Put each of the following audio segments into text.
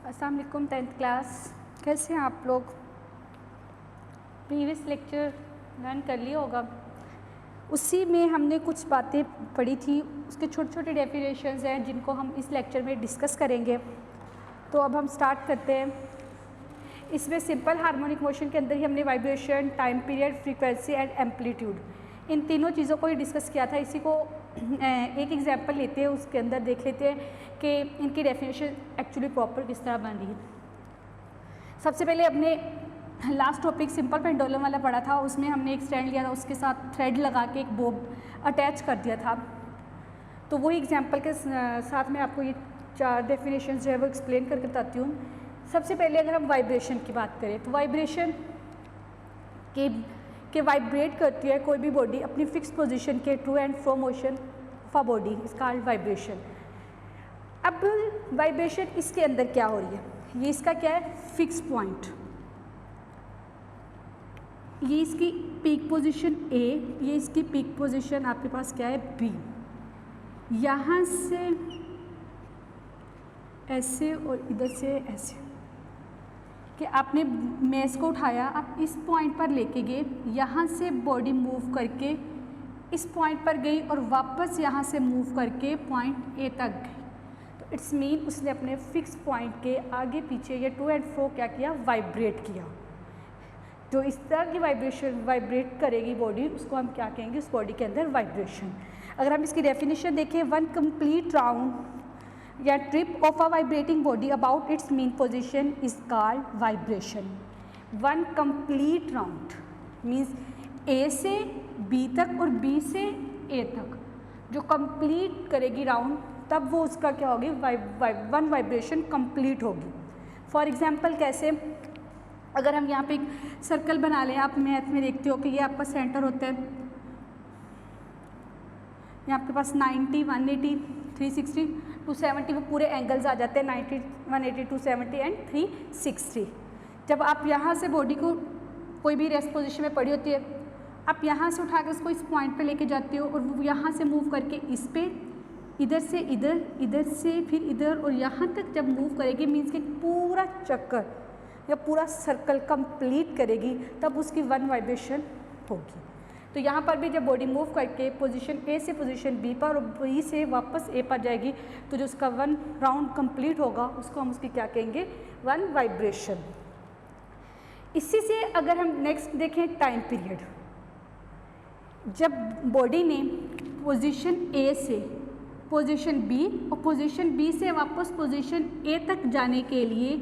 अस्सलाम वालेकुम 10th class, कैसे हैं आप लोग। प्रीवियस लेक्चर लर्न कर लिया होगा, उसी में हमने कुछ बातें पढ़ी थी, उसके छोटे छोटे डेफिनेशंस हैं जिनको हम इस लेक्चर में डिस्कस करेंगे। तो अब हम स्टार्ट करते हैं। इसमें सिंपल हार्मोनिक मोशन के अंदर ही हमने vibration, time period, frequency and amplitude, इन तीनों चीज़ों को ही डिस्कस किया था। इसी को एक एग्जांपल लेते हैं, उसके अंदर देख लेते हैं कि इनकी डेफिनेशन एक्चुअली प्रॉपर किस तरह बन रही है। सबसे पहले अपने लास्ट टॉपिक सिंपल पेंडुलम वाला पढ़ा था, उसमें हमने एक स्टैंड लिया था, उसके साथ थ्रेड लगा के एक बोब अटैच कर दिया था। तो वही एग्जांपल के साथ में आपको ये 4 डेफिनेशन जो है वो एक्सप्लेन करके बताती हूँ। सबसे पहले अगर हम वाइब्रेशन की बात करें तो वाइब्रेशन के वाइब्रेट करती है कोई भी बॉडी अपनी फिक्स पोजीशन के to and fro motion of a body is called vibration. अब वाइब्रेशन इसके अंदर क्या हो रही है, ये इसका क्या है, फिक्स पॉइंट, ये इसकी पीक पोजीशन ए, ये इसकी पीक पोजीशन आपके पास क्या है बी। यहाँ से ऐसे और इधर से ऐसे कि आपने मेज को उठाया, आप इस पॉइंट पर लेके गए, यहाँ से बॉडी मूव करके इस पॉइंट पर गई और वापस यहाँ से मूव करके पॉइंट ए तक गई। तो इट्स मीन उसने अपने फिक्स पॉइंट के आगे पीछे या टू एंड फ्रो क्या किया, वाइब्रेट किया। जो इस तरह की वाइब्रेशन वाइब्रेट करेगी बॉडी, उसको हम क्या कहेंगे, उस बॉडी के अंदर वाइब्रेशन। अगर हम इसकी डेफिनेशन देखें, वन कंप्लीट राउंड या trip of a vibrating body about its mean position is called vibration. One complete round means A से बी तक और बी से ए तक जो कंप्लीट करेगी राउंड, तब वो उसका क्या होगी, वन वाइब्रेशन कंप्लीट होगी। फॉर एग्जांपल कैसे, अगर हम यहाँ पे एक सर्कल बना लें, आप मैथ में देखते हो कि ये आपका सेंटर होता है, यहाँ आपके पास 90, 180, 360, 270 वो पूरे एंगल्स आ जाते हैं, 90, 180, 270 एंड 360। जब आप यहाँ से बॉडी को कोई भी रेस्ट पोजीशन में पड़ी होती है, आप यहाँ से उठा के उसको इस पॉइंट पे लेके जाते हो और वो यहाँ से मूव करके इस पे, इधर से इधर, इधर से फिर इधर और यहाँ तक जब मूव करेगी, मीन्स कि पूरा चक्कर या पूरा सर्कल कंप्लीट करेगी, तब उसकी वन वाइब्रेशन होगी। तो यहाँ पर भी जब बॉडी मूव करके पोजीशन ए से पोजीशन बी पर और बी से वापस ए पर जाएगी, तो जो उसका वन राउंड कंप्लीट होगा, उसको हम उसकी क्या कहेंगे, वन वाइब्रेशन। इसी से अगर हम नेक्स्ट देखें टाइम पीरियड, जब बॉडी ने पोजीशन ए से पोजीशन बी और पोजीशन बी से वापस पोजीशन ए तक जाने के लिए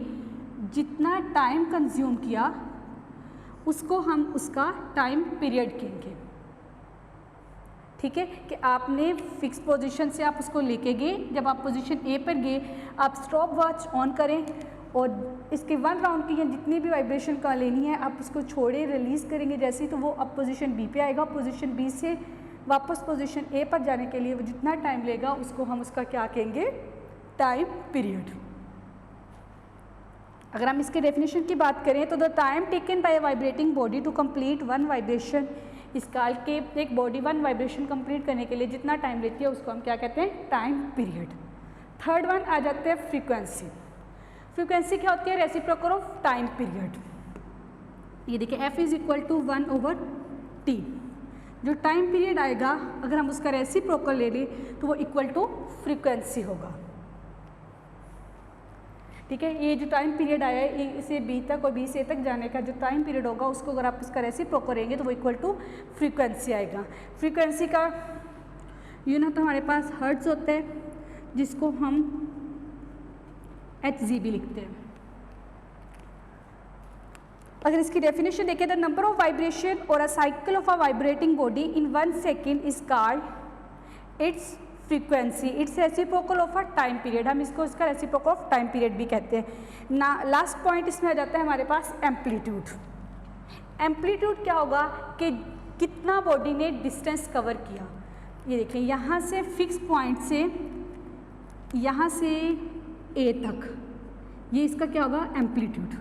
जितना टाइम कंज्यूम किया, उसको हम उसका टाइम पीरियड कहेंगे। ठीक है, कि आपने फिक्स पोजीशन से आप उसको लेके गए, जब आप पोजीशन ए पर गए, आप स्टॉप वॉच ऑन करें और इसके वन राउंड की जितनी भी वाइब्रेशन का लेनी है, आप उसको छोड़े रिलीज़ करेंगे जैसे, तो वो अब पोजीशन बी पे आएगा। पोजीशन बी से वापस पोजीशन ए पर जाने के लिए वो जितना टाइम लेगा, उसको हम उसका क्या कहेंगे, टाइम पीरियड। अगर हम इसके डेफिनेशन की बात करें तो the time taken by vibrating body to complete one vibration, इस काल के एक बॉडी वन वाइब्रेशन कंप्लीट करने के लिए जितना टाइम लेती है, उसको हम क्या कहते हैं, टाइम पीरियड। थर्ड वन आ जाते हैं फ्रीक्वेंसी। फ्रीक्वेंसी क्या होती है, रेसिप्रोकल ऑफ टाइम पीरियड। ये देखिए F is equal to 1/T। जो टाइम पीरियड आएगा, अगर हम उसका रेसिप्रोकल ले लें तो वो इक्वल टू फ्रीक्वेंसी होगा। ठीक है, ये जो टाइम पीरियड आया है, इसे बी तक और बी से ए तक जाने का जो टाइम पीरियड होगा, उसको अगर आप इसका रेसिप्रोकल करेंगे तो वो इक्वल टू फ्रीक्वेंसी आएगा। फ्रीक्वेंसी का यूनिट तो हमारे पास हर्ट्ज होता है, जिसको हम HZ लिखते हैं। अगर इसकी डेफिनेशन देखें, द नंबर ऑफ वाइब्रेशन और अ cycle of a vibrating body in 1 second is called its frequency, it's reciprocal of a time period. हम इसको इसका रेसिप्रोकल ऑफ टाइम पीरियड भी कहते हैं ना। लास्ट पॉइंट इसमें आ जाता है हमारे पास एम्पलीट्यूड। एम्पलीट्यूड क्या होगा कि कितना बॉडी ने डिस्टेंस कवर किया। ये देखें, यहाँ से फिक्स पॉइंट से यहाँ से ए तक, ये इसका क्या होगा, एम्पलीट्यूड।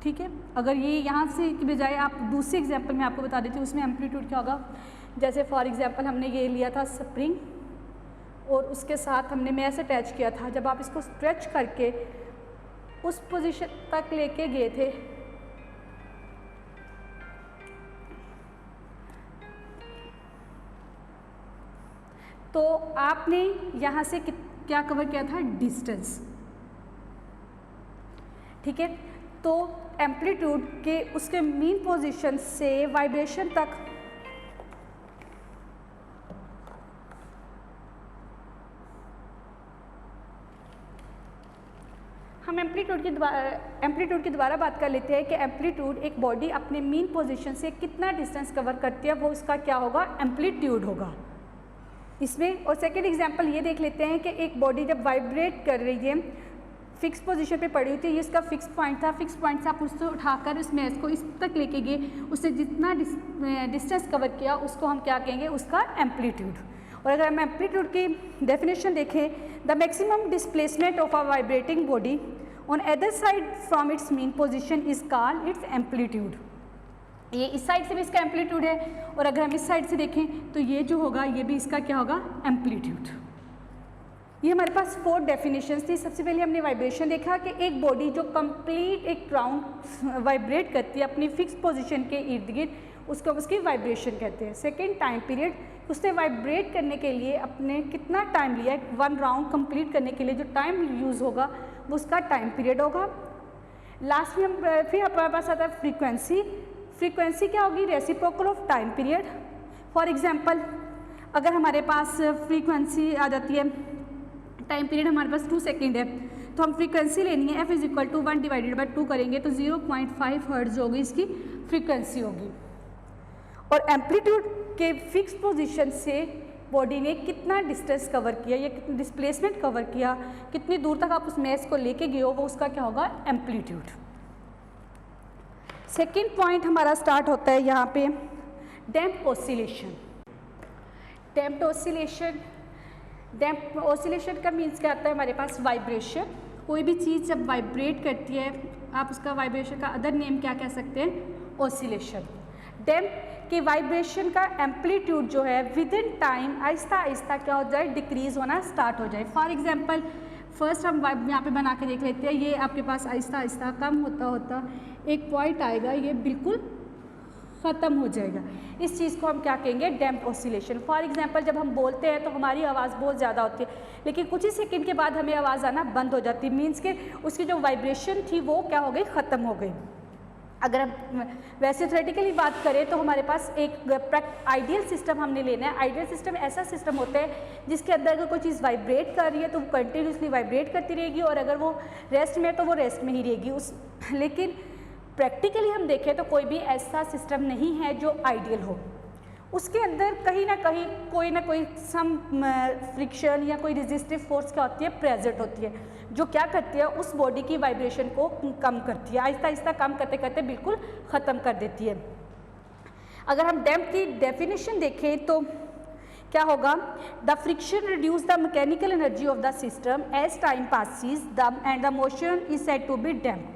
ठीक है, अगर ये यहाँ से की बजाय आप दूसरे एग्जाम्पल में आपको बता देती हूँ, उसमें एम्पलीट्यूड क्या होगा। जैसे फॉर एग्जांपल हमने ये लिया था स्प्रिंग और उसके साथ हमने मैश अटैच किया था। जब आप इसको स्ट्रेच करके उस पोजीशन तक लेके गए थे तो आपने यहाँ से क्या कवर किया था, डिस्टेंस, ठीक है। तो एम्पलीट्यूड के उसके मीन पोजीशन से वाइब्रेशन तक हम एम्पलीट्यूड की दोबारा बात कर लेते हैं कि एम्पलीट्यूड एक बॉडी अपने मीन पोजीशन से कितना डिस्टेंस कवर करती है, वो उसका क्या होगा, एम्पलीट्यूड होगा इसमें। और सेकेंड एग्जांपल ये देख लेते हैं कि एक बॉडी जब वाइब्रेट कर रही है, फिक्स पोजीशन पे पड़ी हुई थी, ये इसका फिक्स पॉइंट था, फिक्स पॉइंट से आप उसको उठाकर उस मैश को इस तक लेके गए, उससे जितना डिस्टेंस कवर किया उसको हम क्या कहेंगे, उसका एम्पलीट्यूड। और अगर हम एम्पलीट्यूड की डेफिनेशन देखें, the maximum displacement of a vibrating body on other side from its mean position is called its amplitude. ये इस साइड से भी इसका एम्पलीट्यूड है, और अगर हम इस साइड से देखें तो ये जो होगा ये भी इसका क्या होगा, एम्पलीट्यूड। ये हमारे पास 4 डेफिनेशंस थी। सबसे पहले हमने वाइब्रेशन देखा कि एक बॉडी जो कंप्लीट एक राउंड वाइब्रेट करती है अपनी फिक्स पोजीशन के इर्द गिर्द, उसको उसकी वाइब्रेशन कहते हैं। सेकंड, टाइम पीरियड, उसने वाइब्रेट करने के लिए अपने कितना टाइम लिया है, 1 राउंड कंप्लीट करने के लिए जो टाइम यूज़ होगा वो उसका टाइम पीरियड होगा। लास्ट में हम फिर हमारे पास आता है फ्रीक्वेंसी। फ्रीक्वेंसी क्या होगी, reciprocal of time period. For example अगर हमारे पास फ्रीक्वेंसी आ जाती है, टाइम पीरियड हमारे पास 2 सेकेंड है, तो हम फ्रीक्वेंसी लेनी है, f=1 डिवाइडेड बाई 2 करेंगे तो 0.5 हर्ट्ज होगी इसकी फ्रीक्वेंसी होगी। और एम्पलीट्यूड के फिक्स पोजीशन से बॉडी ने कितना डिस्टेंस कवर किया या कितना डिस्प्लेसमेंट कवर किया, कितनी दूर तक आप उस मैश को लेके गए हो, वो उसका क्या होगा, एम्पलीट्यूड। सेकेंड पॉइंट हमारा स्टार्ट होता है यहाँ पे डैम्प ऑसिलेशन। डैम्प ऑसिलेशन, डैम्प ऑसिलेशन का मीन्स क्या आता है, हमारे पास वाइब्रेशन। कोई भी चीज़ जब वाइब्रेट करती है, आप उसका वाइब्रेशन का अदर नेम क्या कह सकते हैं, ऑसिलेशन। डैम्प के वाइब्रेशन का एम्पलीट्यूड जो है with in time Aahista Aahista क्या हो जाए, डिक्रीज़ होना स्टार्ट हो जाए। फॉर एग्जांपल फर्स्ट हम यहाँ पे बना के देख लेते हैं, ये आपके पास आहिस्ता आहिस्ता कम होता होता एक पॉइंट आएगा, ये बिल्कुल ख़त्म हो जाएगा। इस चीज़ को हम क्या कहेंगे, डैम्प ऑसिलेशन। फॉर एग्जांपल जब हम बोलते हैं तो हमारी आवाज़ बहुत ज़्यादा होती है, लेकिन कुछ ही सेकंड के बाद हमें आवाज़ आना बंद हो जाती है, मीन्स के उसकी जो वाइब्रेशन थी वो क्या हो गई, ख़त्म हो गई। अगर हम वैसे थ्योरेटिकली बात करें तो हमारे पास एक आइडियल सिस्टम हमने लेना है। आइडियल सिस्टम ऐसा सिस्टम होता है जिसके अंदर अगर कोई चीज़ वाइब्रेट कर रही है तो वो कंटिन्यूसली वाइब्रेट करती रहेगी, और अगर वो रेस्ट में है तो वो रेस्ट में ही रहेगी। लेकिन प्रैक्टिकली हम देखें तो कोई भी ऐसा सिस्टम नहीं है जो आइडियल हो। उसके अंदर कहीं ना कोई सम फ्रिक्शन या कोई रेजिस्टिव फोर्स क्या होती है, प्रेजेंट होती है, जो क्या करती है, उस बॉडी की वाइब्रेशन को कम करती है, आहिस्ता आहिस्ता कम करते करते बिल्कुल ख़त्म कर देती है। अगर हम डैम्प की डेफिनेशन देखें तो क्या होगा, the friction reduce the mechanical energy of the system as time passes the end the motion is said to be damp.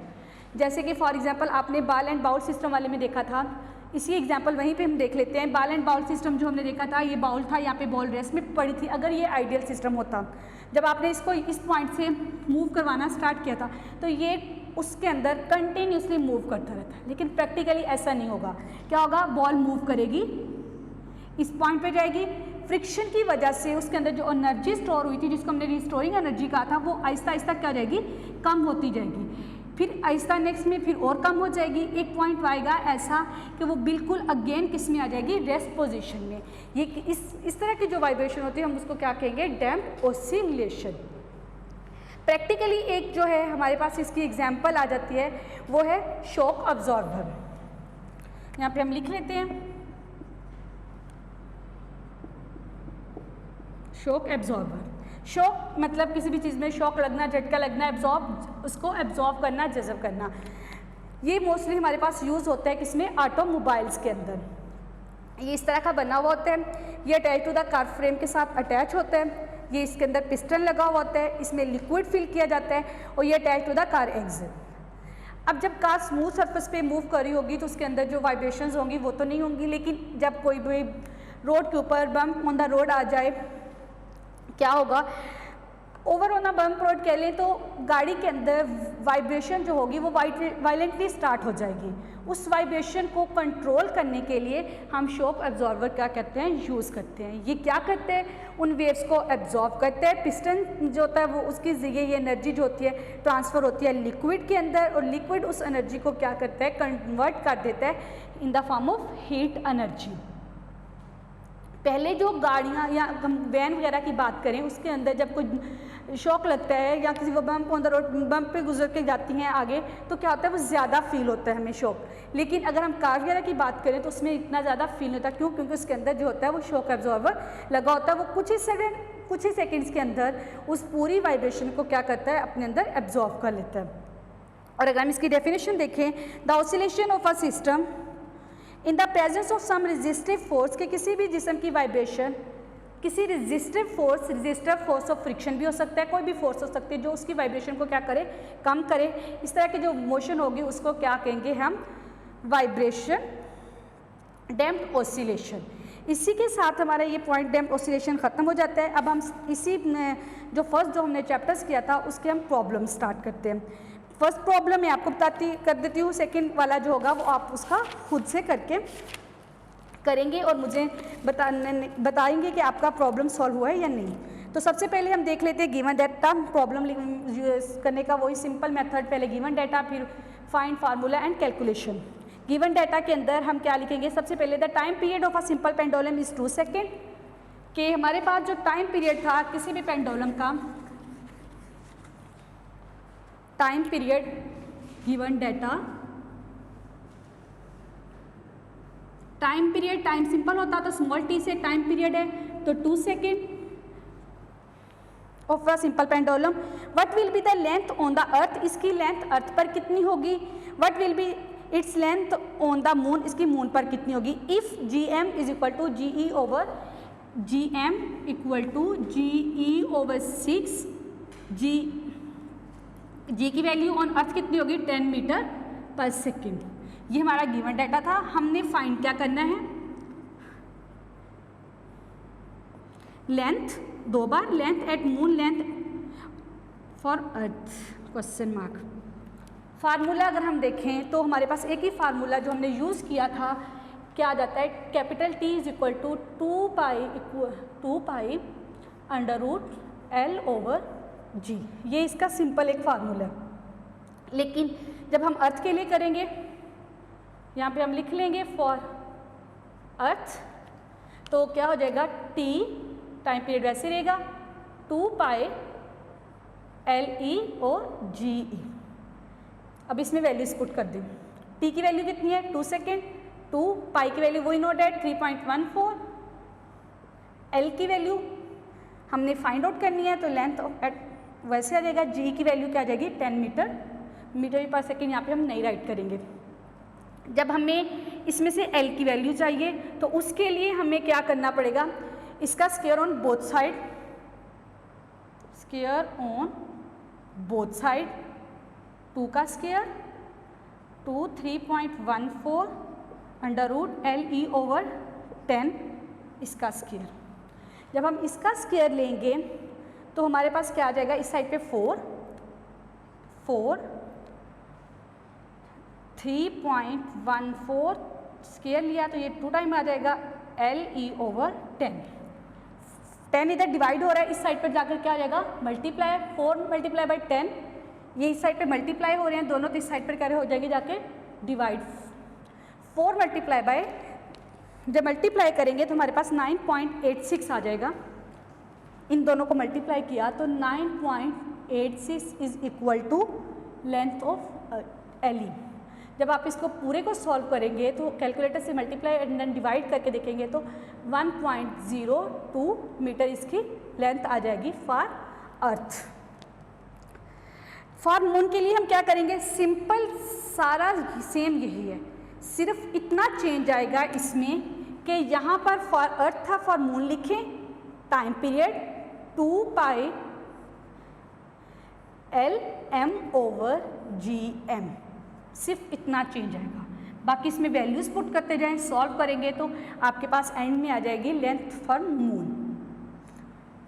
जैसे कि फॉर एग्जांपल आपने बाल एंड बाउल सिस्टम वाले में देखा था, इसी एग्जांपल वहीं पे हम देख लेते हैं। बाल एंड बाउल सिस्टम जो हमने देखा था, ये बाउल था, यहाँ पे बॉल रेस्ट में पड़ी थी। अगर ये आइडियल सिस्टम होता, जब आपने इसको इस पॉइंट से मूव करवाना स्टार्ट किया था तो ये उसके अंदर कंटिन्यूसली मूव करता रहता है, लेकिन प्रैक्टिकली ऐसा नहीं होगा। क्या होगा, बॉल मूव करेगी, इस पॉइंट पे जाएगी, फ्रिक्शन की वजह से उसके अंदर जो एनर्जी स्टोर हुई थी, जिसको हमने रिस्टोरिंग एनर्जी कहा था, वो आहिस्ता आहिस्ता क्या जाएगी, कम होती जाएगी। फिर आहिस्ता नेक्स्ट में फिर और कम हो जाएगी, एक पॉइंट आएगा ऐसा कि वो बिल्कुल अगेन किस में आ जाएगी, रेस्ट पोजीशन में। ये इस तरह की जो वाइब्रेशन होती है हम उसको क्या कहेंगे, डैम्प ऑसिलेशन। प्रैक्टिकली एक जो है हमारे पास इसकी एग्जांपल आ जाती है, वो है शॉक अब्जॉर्बर। यहाँ पे हम लिख लेते हैं शॉक एब्जॉर्बर। शॉक मतलब किसी भी चीज़ में शॉक लगना, झटका लगना, एब्जॉर्ब, उसको एब्जॉर्ब करना, जज़ब करना। ये मोस्टली हमारे पास यूज़ होता है किसमें, ऑटोमोबाइल्स के अंदर। ये इस तरह का बना हुआ होता है, ये attach to the car frame के साथ अटैच होता है, ये इसके अंदर पिस्टन लगा हुआ होता है, इसमें लिक्विड फिल किया जाता है, और ये attach to the car axle. अब जब कार स्मूथ सरफेस पे मूव कर रही होगी तो उसके अंदर जो वाइब्रेशंस होंगी वो तो नहीं होंगी, लेकिन जब कोई भी रोड के ऊपर बम्प ऑन द रोड आ जाए, क्या होगा, over on a bomb provide कह लें तो गाड़ी के अंदर वाइब्रेशन जो होगी वो वायलेंटली स्टार्ट हो जाएगी। उस वाइब्रेशन को कंट्रोल करने के लिए हम शॉक एब्जॉर्बर क्या कहते हैं, यूज़ करते हैं। ये क्या करते हैं, उन वेव्स को एब्जॉर्ब करते हैं। पिस्टन जो होता है वो उसकी जरिए ये एनर्जी जो होती है ट्रांसफ़र होती है लिक्विड के अंदर, और लिक्विड उस एनर्जी को क्या करता है, कन्वर्ट कर देता है in the form of heat energy. पहले जो गाड़ियाँ या हम वैन वगैरह की बात करें, उसके अंदर जब कोई शॉक लगता है या किसी को bump on the road bump पे गुजर के जाती हैं आगे, तो क्या होता है, वो ज़्यादा फील होता है हमें शॉक। लेकिन अगर हम कार वगैरह की बात करें तो उसमें इतना ज़्यादा फील होता है। क्यों? क्योंकि उसके अंदर जो होता है वो शॉक एब्जॉर्बर लगा होता है। वो कुछ ही सेकेंड्स के अंदर उस पूरी वाइब्रेशन को क्या करता है, अपने अंदर एब्जॉर्ब कर लेता है। और अगर हम इसकी डेफिनेशन देखें, the oscillation of a system in the presence of some resistive force, के किसी भी जिस्म की वाइब्रेशन किसी रेजिस्टिव फोर्स ऑफ फ्रिक्शन भी हो सकता है, कोई भी फोर्स हो सकती है जो उसकी वाइब्रेशन को क्या करे, कम करे। इस तरह की जो मोशन होगी उसको क्या कहेंगे हम, वाइब्रेशन डैम्प्ड ऑसिलेशन। इसी के साथ हमारा ये पॉइंट डैम्प्ड ऑसिलेशन ख़त्म हो जाता है। अब हम इसी जो फर्स्ट जो हमने चैप्टर्स किया था उसके हम प्रॉब्लम स्टार्ट करते हैं। फर्स्ट प्रॉब्लम मैं आपको कर देती हूँ, सेकंड वाला जो होगा वो आप उसका खुद से करके करेंगे और मुझे बताएंगे कि आपका प्रॉब्लम सॉल्व हुआ है या नहीं। तो सबसे पहले हम देख लेते हैं गिवन डाटा। प्रॉब्लम करने का वही सिंपल मेथड, पहले गिवन डाटा फिर find formula and calculation. Given data के अंदर हम क्या लिखेंगे, सबसे पहले the time period of a simple pendulum is 2 second. कि हमारे पास जो टाइम पीरियड था किसी भी पेंडुलम का, time period given data, time period, time simple होता तो स्मॉल टी से टाइम पीरियड है तो 2 second of a simple pendulum. What will be the length on the earth, इसकी लेंथ अर्थ पर कितनी होगी। What will be its length on the moon, इसकी मून पर कितनी होगी। If G M is equal to G E over G M equal to G E over 6, जी की value on earth कितनी होगी, 10 मीटर पर सेकेंड। ये हमारा गिवन डाटा था। हमने फाइंड क्या करना है, length 2 bar, length eight moon, length for earth question mark. Formula अगर हम देखें तो हमारे पास एक ही फार्मूला जो हमने यूज़ किया था, क्या आ जाता है, capital T is equal to 2 pi under root L over G। ये इसका सिंपल एक फार्मूला है। लेकिन जब हम अर्थ के लिए करेंगे, यहाँ पे हम लिख लेंगे फॉर अर्थ, तो क्या हो जाएगा, T टाइम पीरियड वैसे रहेगा 2 पाई LE और GE। अब इसमें वैल्यूज पुट कर दें। T की वैल्यू कितनी है, 2 सेकेंड, 2 पाई की वैल्यू वही नोट है 3.14, L की वैल्यू हमने फाइंड आउट करनी है तो लेंथ एट वैसे आ जाएगा, G की वैल्यू क्या आ जाएगी, 10 मीटर पर सेकेंड, यहाँ पे हम नहीं राइट करेंगे। जब हमें इसमें से L की वैल्यू चाहिए तो उसके लिए हमें क्या करना पड़ेगा, इसका square on both side, square on both side, 2 का square 2 3.14 under root LE over 10 इसका स्क्वायर। जब हम इसका स्क्वायर लेंगे तो हमारे पास क्या आ जाएगा, इस साइड पे 4 3.14 स्क्वायर लिया तो ये 2 टाइम आ जाएगा LE ओवर 10 इधर डिवाइड हो रहा है, इस साइड पर जाकर क्या आ जाएगा, मल्टीप्लाई, 4 मल्टीप्लाई बाई 10, ये इस साइड पे मल्टीप्लाई हो रहे हैं दोनों, तो इस साइड पर क्या हो जाएगी जाके डिवाइड। 4 मल्टीप्लाई बाय, जब मल्टीप्लाई करेंगे तो हमारे पास 9.86 आ जाएगा। इन दोनों को मल्टीप्लाई किया तो 9.86 is equal to length of LE। जब आप इसको पूरे को सॉल्व करेंगे तो कैलकुलेटर से मल्टीप्लाई एंड देन डिवाइड करके देखेंगे तो 1.02 मीटर इसकी लेंथ आ जाएगी फॉर अर्थ। फॉर मून के लिए हम क्या करेंगे, सिंपल सारा सेम यही है, सिर्फ इतना चेंज आएगा इसमें कि यहाँ पर फॉर अर्थ था, फॉर मून लिखें, टाइम पीरियड 2 पाई LM ओवर GM, सिर्फ इतना चेंज आएगा। बाकी इसमें वैल्यूज पुट करते जाएं, सॉल्व करेंगे तो आपके पास एंड में आ जाएगी लेंथ फॉर मून।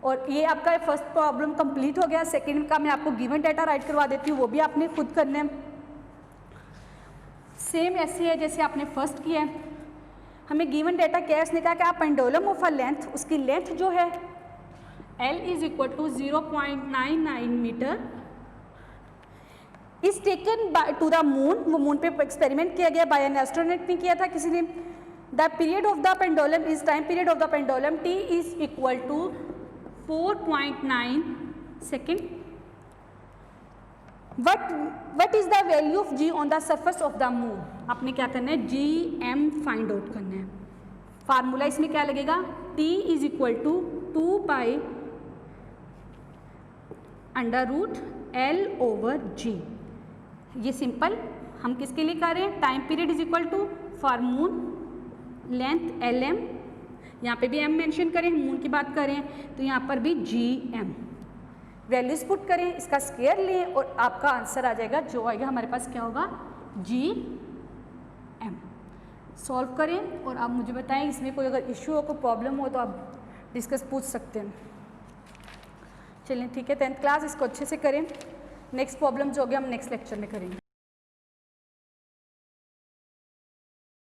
और ये आपका फर्स्ट प्रॉब्लम कंप्लीट हो गया। सेकंड का मैं आपको गिवन डाटा राइट करवा देती हूँ, वो भी आपने खुद करना है। सेम ऐसे है जैसे आपने फर्स्ट किया है। हमें गिवन डाटा क्या है, उसने कहा कि आप पेंडुलम ऑफ अ लेंथ, उसकी लेंथ जो है L is equal to 0.99 meter is taken to the moon. वो मून पे एक्सपेरिमेंट किया गया, बाय एन एस्ट्रोनॉट ने किया था किसी ने। The period of the pendulum is time period of the pendulum T is equal to 4.9 second. What is the value of G on the surface of the moon. आपने क्या करना है, GM find out करना है। Formula इसमें क्या लगेगा, T is equal to 2 pi under root L over G। ये सिंपल हम किसके लिए कर रहे हैं, time period is equal to for moon length LM, यहाँ पे भी M मेंशन करें, मून की बात करें तो यहाँ पर भी GM। वैल्यूज पुट करें, इसका स्क्वायर लें और आपका आंसर आ जाएगा, जो आएगा हमारे पास क्या होगा, GM। सॉल्व करें और आप मुझे बताएं इसमें कोई अगर इश्यू हो, कोई प्रॉब्लम हो तो आप डिस्कस पूछ सकते हैं। चलिए ठीक है, 10th क्लास इसको अच्छे से करें। नेक्स्ट प्रॉब्लम जो होगी हम नेक्स्ट लेक्चर में करेंगे।